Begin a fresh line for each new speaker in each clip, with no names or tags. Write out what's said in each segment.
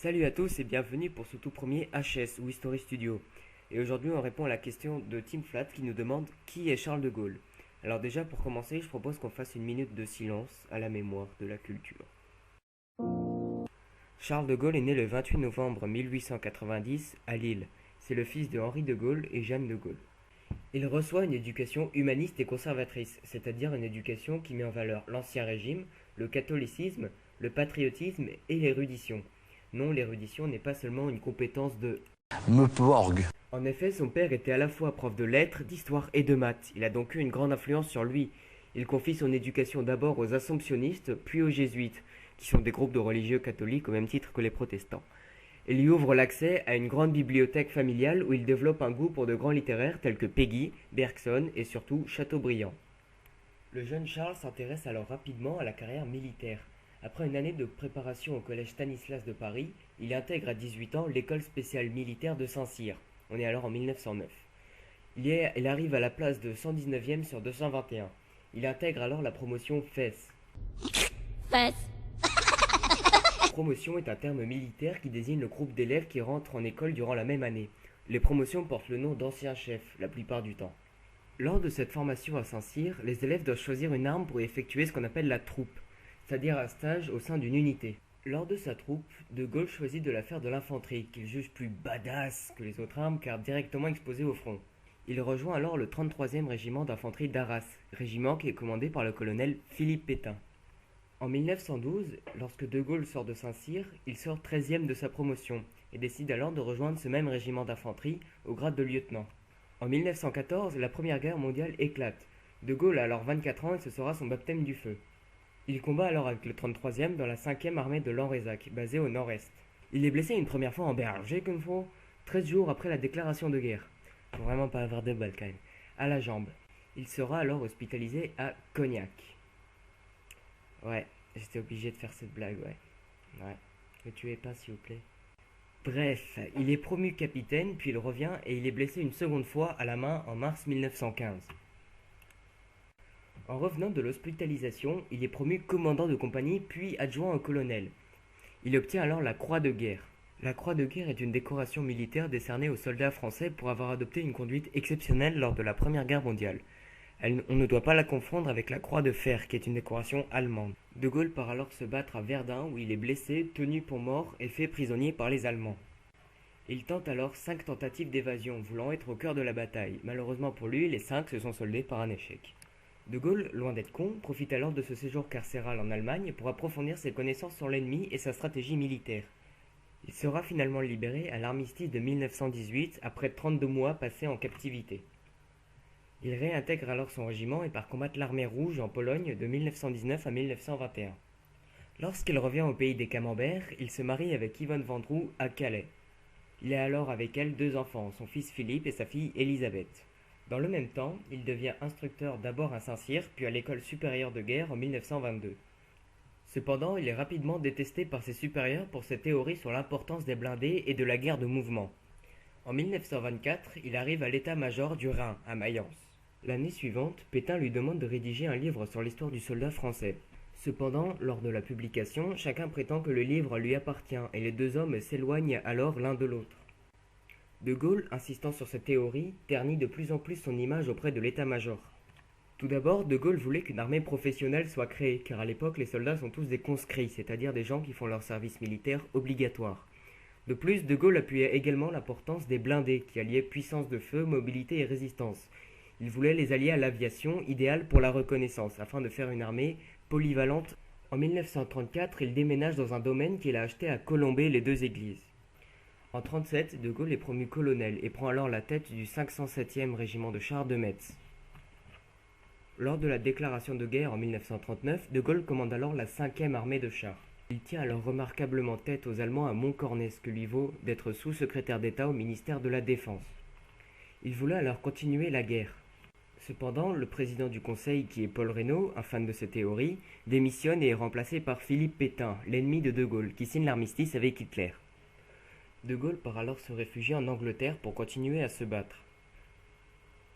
Salut à tous et bienvenue pour ce tout premier HS ou History Studio. Et aujourd'hui on répond à la question de Tim Flat qui nous demande qui est Charles de Gaulle. Alors déjà pour commencer je propose qu'on fasse une minute de silence à la mémoire de la culture. Charles de Gaulle est né le 28 novembre 1890 à Lille. C'est le fils de Henri de Gaulle et Jeanne de Gaulle. Il reçoit une éducation humaniste et conservatrice, c'est-à-dire une éducation qui met en valeur l'ancien régime, le catholicisme, le patriotisme et l'érudition. Non, l'érudition n'est pas seulement une compétence de
me porgue.
En effet, son père était à la fois prof de lettres, d'histoire et de maths. Il a donc eu une grande influence sur lui. Il confie son éducation d'abord aux assomptionnistes, puis aux jésuites, qui sont des groupes de religieux catholiques au même titre que les protestants. Il lui ouvre l'accès à une grande bibliothèque familiale où il développe un goût pour de grands littéraires tels que Péguy, Bergson et surtout Chateaubriand. Le jeune Charles s'intéresse alors rapidement à la carrière militaire. Après une année de préparation au collège Stanislas de Paris, il intègre à 18 ans l'école spéciale militaire de Saint-Cyr. On est alors en 1909. Il arrive à la place de 119e sur 221. Il intègre alors la promotion FES. Promotion est un terme militaire qui désigne le groupe d'élèves qui rentrent en école durant la même année. Les promotions portent le nom d'anciens chefs, la plupart du temps. Lors de cette formation à Saint-Cyr, les élèves doivent choisir une arme pour effectuer ce qu'on appelle la troupe, c'est-à-dire un stage au sein d'une unité. Lors de sa troupe, De Gaulle choisit de la faire de l'infanterie, qu'il juge plus badass que les autres armes car directement exposée au front. Il rejoint alors le 33e régiment d'infanterie d'Arras, régiment qui est commandé par le colonel Philippe Pétain. En 1912, lorsque De Gaulle sort de Saint-Cyr, il sort 13e de sa promotion et décide alors de rejoindre ce même régiment d'infanterie au grade de lieutenant. En 1914, la Première Guerre mondiale éclate. De Gaulle a alors 24 ans et ce sera son baptême du feu. Il combat alors avec le 33e dans la 5e armée de Lanrezac, basée au nord-est. Il est blessé une première fois en Belgique une fois, 13 jours après la déclaration de guerre. Faut vraiment pas avoir de bol quand même. À la jambe. Il sera alors hospitalisé à Cognac. Ouais, j'étais obligé de faire cette blague, ouais. Ouais, ne tuez pas s'il vous plaît. Bref, il est promu capitaine, puis il revient et il est blessé une seconde fois à la main en mars 1915. En revenant de l'hospitalisation, il est promu commandant de compagnie puis adjoint au colonel. Il obtient alors la Croix de guerre. La Croix de guerre est une décoration militaire décernée aux soldats français pour avoir adopté une conduite exceptionnelle lors de la Première Guerre mondiale. On ne doit pas la confondre avec la Croix de fer, qui est une décoration allemande. De Gaulle part alors se battre à Verdun, où il est blessé, tenu pour mort et fait prisonnier par les Allemands. Il tente alors 5 tentatives d'évasion, voulant être au cœur de la bataille. Malheureusement pour lui, les 5 se sont soldés par un échec. De Gaulle, loin d'être con, profite alors de ce séjour carcéral en Allemagne pour approfondir ses connaissances sur l'ennemi et sa stratégie militaire. Il sera finalement libéré à l'armistice de 1918 après 32 mois passés en captivité. Il réintègre alors son régiment et part combattre l'armée rouge en Pologne de 1919 à 1921. Lorsqu'il revient au pays des Camemberts, il se marie avec Yvonne Vendroux à Calais. Il a alors avec elle 2 enfants, son fils Philippe et sa fille Élisabeth. Dans le même temps, il devient instructeur d'abord à Saint-Cyr, puis à l'école supérieure de guerre en 1922. Cependant, il est rapidement détesté par ses supérieurs pour ses théories sur l'importance des blindés et de la guerre de mouvement. En 1924, il arrive à l'état-major du Rhin, à Mayence. L'année suivante, Pétain lui demande de rédiger un livre sur l'histoire du soldat français. Cependant, lors de la publication, chacun prétend que le livre lui appartient et les 2 hommes s'éloignent alors l'un de l'autre. De Gaulle, insistant sur cette théorie, ternit de plus en plus son image auprès de l'état-major. Tout d'abord, De Gaulle voulait qu'une armée professionnelle soit créée, car à l'époque les soldats sont tous des conscrits, c'est-à-dire des gens qui font leur service militaire obligatoire. De plus, De Gaulle appuyait également l'importance des blindés, qui alliaient puissance de feu, mobilité et résistance. Il voulait les allier à l'aviation, idéale pour la reconnaissance, afin de faire une armée polyvalente. En 1934, il déménage dans un domaine qu'il a acheté à Colombey les 2 églises. En 1937, De Gaulle est promu colonel et prend alors la tête du 507e régiment de chars de Metz. Lors de la déclaration de guerre en 1939, De Gaulle commande alors la 5e armée de chars. Il tient alors remarquablement tête aux Allemands à Montcornet, ce que lui vaut d'être sous-secrétaire d'État au ministère de la Défense. Il voulait alors continuer la guerre. Cependant, le président du Conseil, qui est Paul Reynaud, un fan de ces théories, démissionne et est remplacé par Philippe Pétain, l'ennemi de Gaulle, qui signe l'armistice avec Hitler. De Gaulle part alors se réfugier en Angleterre pour continuer à se battre.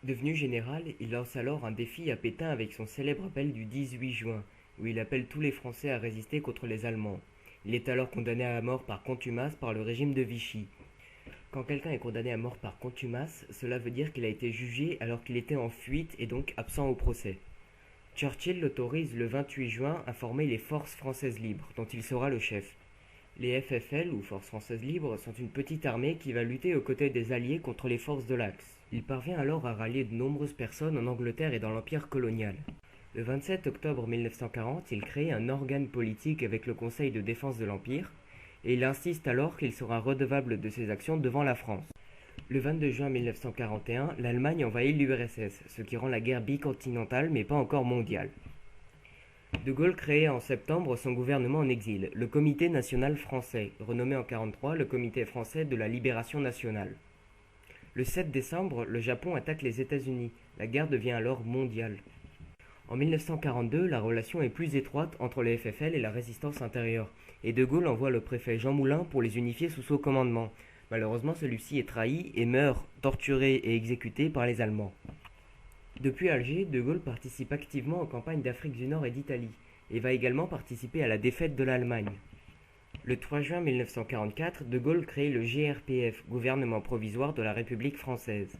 Devenu général, il lance alors un défi à Pétain avec son célèbre appel du 18 juin, où il appelle tous les Français à résister contre les Allemands. Il est alors condamné à mort par contumace par le régime de Vichy. Quand quelqu'un est condamné à mort par contumace, cela veut dire qu'il a été jugé alors qu'il était en fuite et donc absent au procès. Churchill l'autorise le 28 juin à former les Forces françaises libres, dont il sera le chef. Les FFL, ou Forces françaises libres, sont une petite armée qui va lutter aux côtés des Alliés contre les forces de l'Axe. Il parvient alors à rallier de nombreuses personnes en Angleterre et dans l'Empire colonial. Le 27 octobre 1940, il crée un organe politique avec le Conseil de défense de l'Empire, et il insiste alors qu'il sera redevable de ses actions devant la France. Le 22 juin 1941, l'Allemagne envahit l'URSS, ce qui rend la guerre bicontinentale mais pas encore mondiale. De Gaulle créait en septembre son gouvernement en exil, le Comité national français, renommé en 1943 le Comité français de la libération nationale. Le 7 décembre, le Japon attaque les États-Unis. La guerre devient alors mondiale. En 1942, la relation est plus étroite entre les FFL et la résistance intérieure, et De Gaulle envoie le préfet Jean Moulin pour les unifier sous son commandement. Malheureusement, celui-ci est trahi et meurt, torturé et exécuté par les Allemands. Depuis Alger, De Gaulle participe activement aux campagnes d'Afrique du Nord et d'Italie, et va également participer à la défaite de l'Allemagne. Le 3 juin 1944, De Gaulle crée le GRPF, gouvernement provisoire de la République française.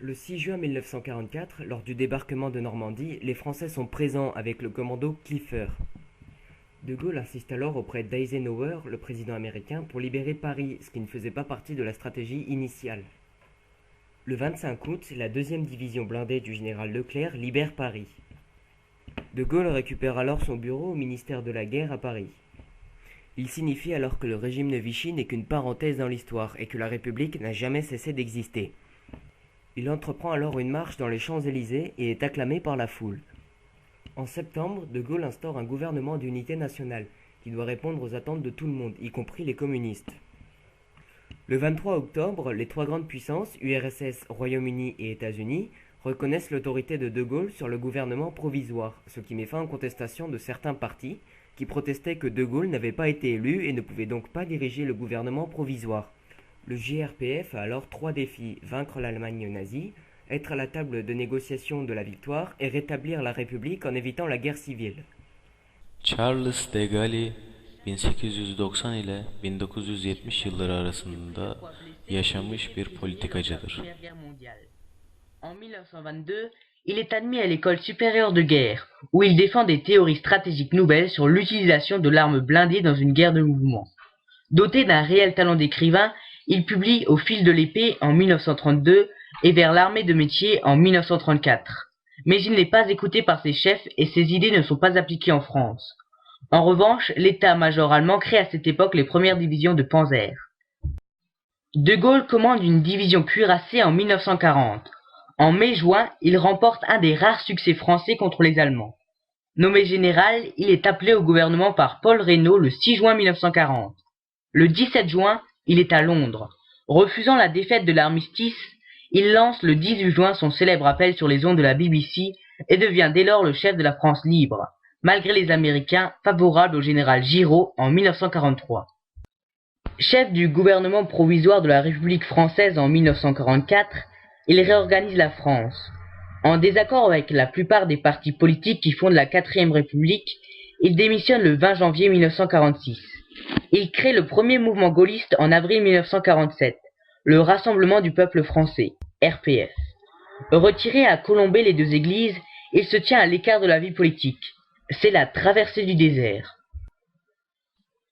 Le 6 juin 1944, lors du débarquement de Normandie, les Français sont présents avec le commando Clifford. De Gaulle insiste alors auprès d'Eisenhower, le président américain, pour libérer Paris, ce qui ne faisait pas partie de la stratégie initiale. Le 25 août, la 2e division blindée du général Leclerc libère Paris. De Gaulle récupère alors son bureau au ministère de la Guerre à Paris. Il signifie alors que le régime de Vichy n'est qu'une parenthèse dans l'histoire et que la République n'a jamais cessé d'exister. Il entreprend alors une marche dans les Champs-Élysées et est acclamé par la foule. En septembre, De Gaulle instaure un gouvernement d'unité nationale qui doit répondre aux attentes de tout le monde, y compris les communistes. Le 23 octobre, les trois grandes puissances, URSS, Royaume-Uni et États-Unis, reconnaissent l'autorité de Gaulle sur le gouvernement provisoire, ce qui met fin aux contestations de certains partis qui protestaient que De Gaulle n'avait pas été élu et ne pouvait donc pas diriger le gouvernement provisoire. Le GRPF a alors 3 défis: vaincre l'Allemagne nazie, être à la table de négociation de la victoire et rétablir la République en évitant la guerre civile.
Charles de Gaulle 1890 ile 1970 yılları arasında yaşamış bir politikacıdır.
En 1922, il est admis à l'école supérieure de guerre, où il défend des théories stratégiques nouvelles sur l'utilisation de l'arme blindée dans une guerre de mouvement. Doté d'un réel talent d'écrivain, il publie Au fil de l'épée en 1932 et Vers l'armée de métier en 1934. Mais il n'est pas écouté par ses chefs et ses idées ne sont pas appliquées en France. En revanche, l'état-major allemand crée à cette époque les premières divisions de Panzer. De Gaulle commande une division cuirassée en 1940. En mai-juin, il remporte un des rares succès français contre les Allemands. Nommé général, il est appelé au gouvernement par Paul Reynaud le 6 juin 1940. Le 17 juin, il est à Londres. Refusant la défaite de l'armistice, il lance le 18 juin son célèbre appel sur les ondes de la BBC et devient dès lors le chef de la France libre, malgré les Américains favorables au général Giraud en 1943. Chef du gouvernement provisoire de la République française en 1944, il réorganise la France. En désaccord avec la plupart des partis politiques qui fondent la 4ème République, il démissionne le 20 janvier 1946. Il crée le premier mouvement gaulliste en avril 1947, le Rassemblement du peuple français, RPF. Retiré à Colombey-les-Deux-Églises, il se tient à l'écart de la vie politique. C'est la traversée du désert.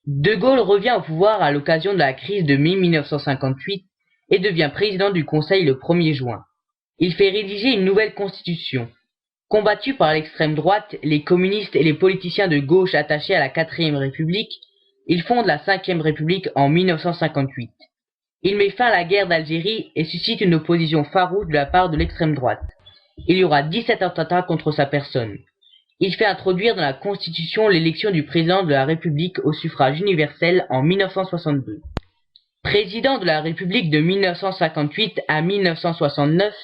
De Gaulle revient au pouvoir à l'occasion de la crise de mai 1958 et devient président du Conseil le 1er juin. Il fait rédiger une nouvelle constitution. Combattu par l'extrême droite, les communistes et les politiciens de gauche attachés à la 4ème République, il fonde la 5ème République en 1958. Il met fin à la guerre d'Algérie et suscite une opposition farouche de la part de l'extrême droite. Il y aura 17 attentats contre sa personne. Il fait introduire dans la Constitution l'élection du président de la République au suffrage universel en 1962. Président de la République de 1958 à 1969,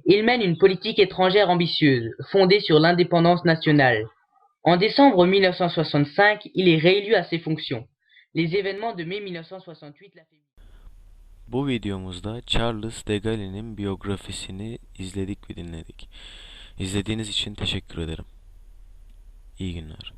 il mène une politique étrangère ambitieuse, fondée sur l'indépendance nationale. En décembre 1965, il est réélu à ses fonctions. Les événements de mai 1968 l'a fait...
Bu videomuzda Charles de Gaulle'nin biyografisini izledik ve dinledik. İzlediğiniz için teşekkür ederim. İyi günler.